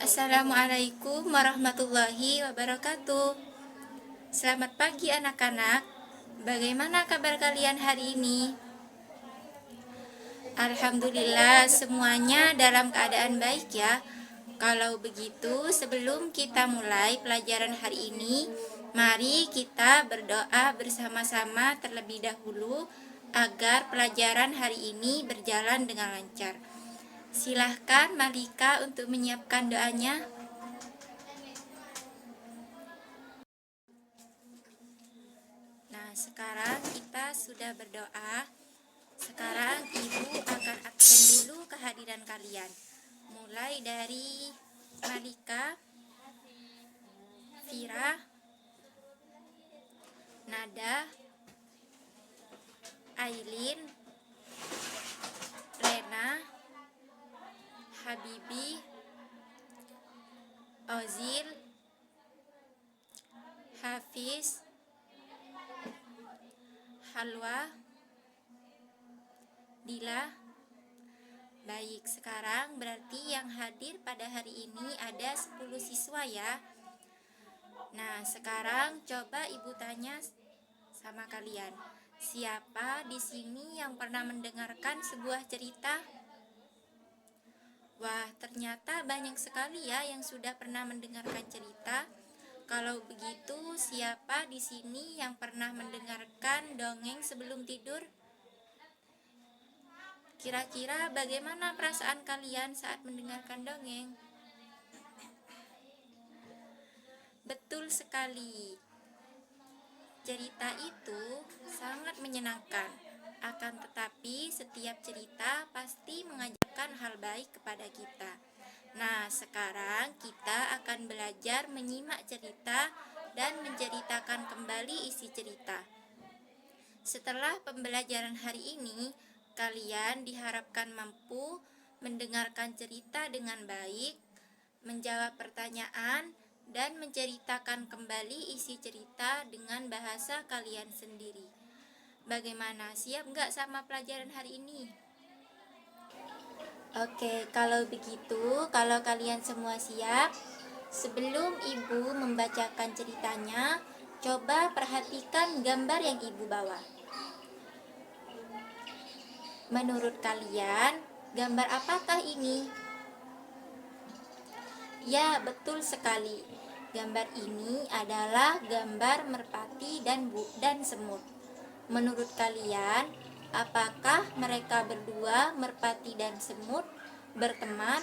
Assalamualaikum warahmatullahi wabarakatuh. Selamat pagi anak-anak. Bagaimana kabar kalian hari ini? Alhamdulillah semuanya dalam keadaan baik ya. Kalau begitu, sebelum kita mulai pelajaran hari ini, mari kita berdoa bersama-sama terlebih dahulu agar pelajaran hari ini berjalan dengan lancar. Silahkan Malika untuk menyiapkan doanya. Nah, sekarang kita sudah berdoa. Sekarang Ibu akan absen dulu kehadiran kalian. Mulai dari Malika, Vira, Nada, Ailin, Lena, Habibi, Ozil, Hafiz, Halwa, Dila. Baik, sekarang berarti yang hadir pada hari ini ada 10 siswa ya. Nah, sekarang coba Ibu tanya sama kalian. Siapa di sini yang pernah mendengarkan sebuah cerita? Wah, ternyata banyak sekali ya yang sudah pernah mendengarkan cerita. Kalau begitu, siapa di sini yang pernah mendengarkan dongeng sebelum tidur? Kira-kira bagaimana perasaan kalian saat mendengarkan dongeng? Betul sekali. Cerita itu sangat menyenangkan. Akan tetapi setiap cerita pasti mengajarkan hal baik kepada kita. Nah, sekarang kita akan belajar menyimak cerita dan menceritakan kembali isi cerita. Setelah pembelajaran hari ini, kalian diharapkan mampu mendengarkan cerita dengan baik, menjawab pertanyaan, dan menceritakan kembali isi cerita dengan bahasa kalian sendiri. Bagaimana, siap nggak sama pelajaran hari ini? Oke, kalau begitu, kalau kalian semua siap, sebelum Ibu membacakan ceritanya, coba perhatikan gambar yang Ibu bawa. Menurut kalian, gambar apakah ini? Ya, betul sekali. Gambar ini adalah gambar merpati dan semut. Menurut kalian, apakah mereka berdua, merpati dan semut, berteman?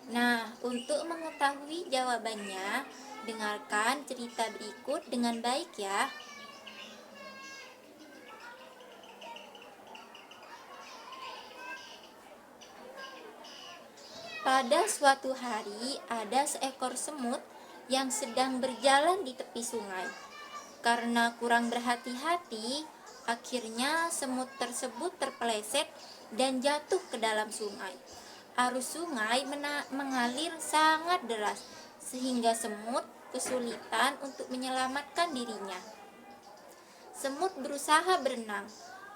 Nah, untuk mengetahui jawabannya, dengarkan cerita berikut dengan baik ya. Pada suatu hari, ada seekor semut yang sedang berjalan di tepi sungai. Karena kurang berhati-hati, akhirnya semut tersebut terpeleset dan jatuh ke dalam sungai. Arus sungai mengalir sangat deras, sehingga semut kesulitan untuk menyelamatkan dirinya. Semut berusaha berenang,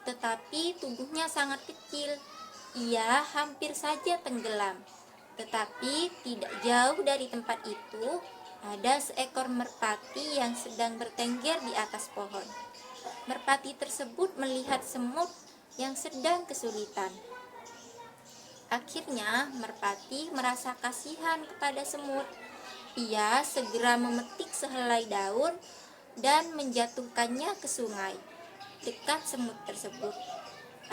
tetapi tubuhnya sangat kecil. Ia hampir saja tenggelam. Tetapi tidak jauh dari tempat itu, ada seekor merpati yang sedang bertengger di atas pohon. Merpati tersebut melihat semut yang sedang kesulitan. Akhirnya, merpati merasa kasihan kepada semut. Ia segera memetik sehelai daun dan menjatuhkannya ke sungai dekat semut tersebut.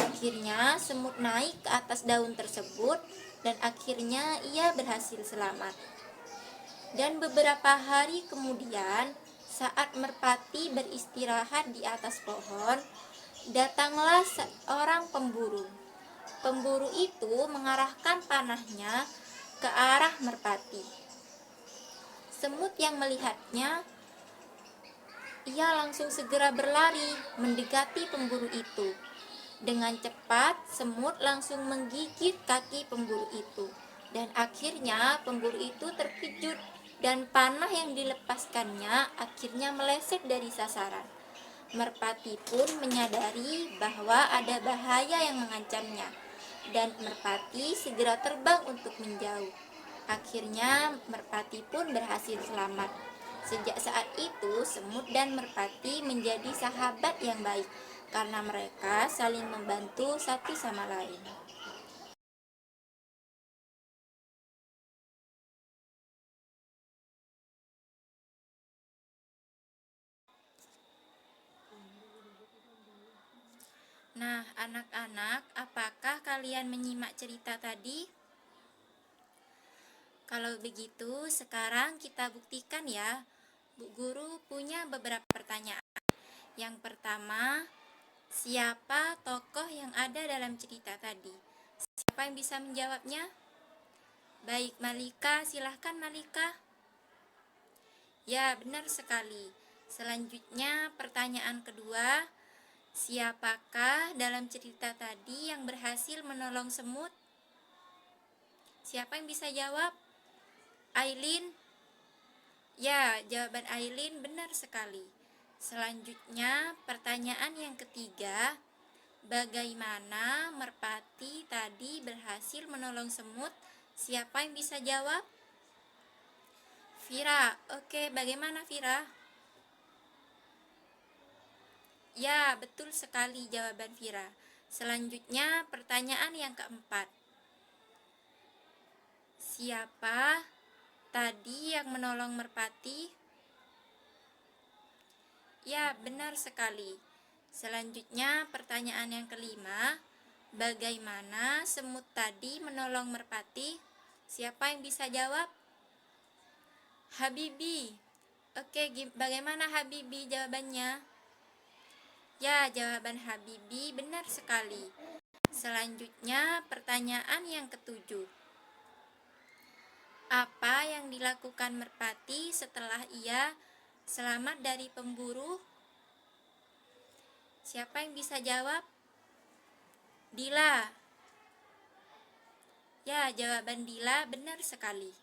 Akhirnya semut naik ke atas daun tersebut dan akhirnya ia berhasil selamat. Dan beberapa hari kemudian, saat merpati beristirahat di atas pohon, datanglah seorang pemburu. Pemburu itu mengarahkan panahnya ke arah merpati. Semut yang melihatnya, ia langsung segera berlari mendekati pemburu itu. Dengan cepat, semut langsung menggigit kaki pemburu itu. Dan akhirnya pemburu itu terkejut dan panah yang dilepaskannya akhirnya meleset dari sasaran. Merpati pun menyadari bahwa ada bahaya yang mengancamnya, dan Merpati segera terbang untuk menjauh. Akhirnya Merpati pun berhasil selamat. Sejak saat itu, semut dan Merpati menjadi sahabat yang baik karena mereka saling membantu satu sama lain. Nah, anak-anak, apakah kalian menyimak cerita tadi? Kalau begitu, sekarang kita buktikan ya. Bu Guru punya beberapa pertanyaan. Yang pertama, siapa tokoh yang ada dalam cerita tadi? Siapa yang bisa menjawabnya? Baik, Malika, silahkan Malika. Ya, benar sekali. Selanjutnya, pertanyaan kedua, siapakah dalam cerita tadi yang berhasil menolong semut? Siapa yang bisa jawab? Aileen? Ya, jawaban Aileen benar sekali. Selanjutnya, pertanyaan yang ketiga, bagaimana Merpati tadi berhasil menolong semut? Siapa yang bisa jawab? Vira. Oke, bagaimana Vira? Ya, betul sekali jawaban Vira. Selanjutnya, pertanyaan yang keempat. Siapa tadi yang menolong Merpati? Ya, benar sekali. Selanjutnya, pertanyaan yang kelima. Bagaimana semut tadi menolong Merpati? Siapa yang bisa jawab? Habibi. Oke, bagaimana Habibi jawabannya? Ya, jawaban Habibi benar sekali. Selanjutnya, pertanyaan yang ketujuh. Apa yang dilakukan Merpati setelah ia selamat dari pemburu? Siapa yang bisa jawab? Dila. Ya, jawaban Dila benar sekali.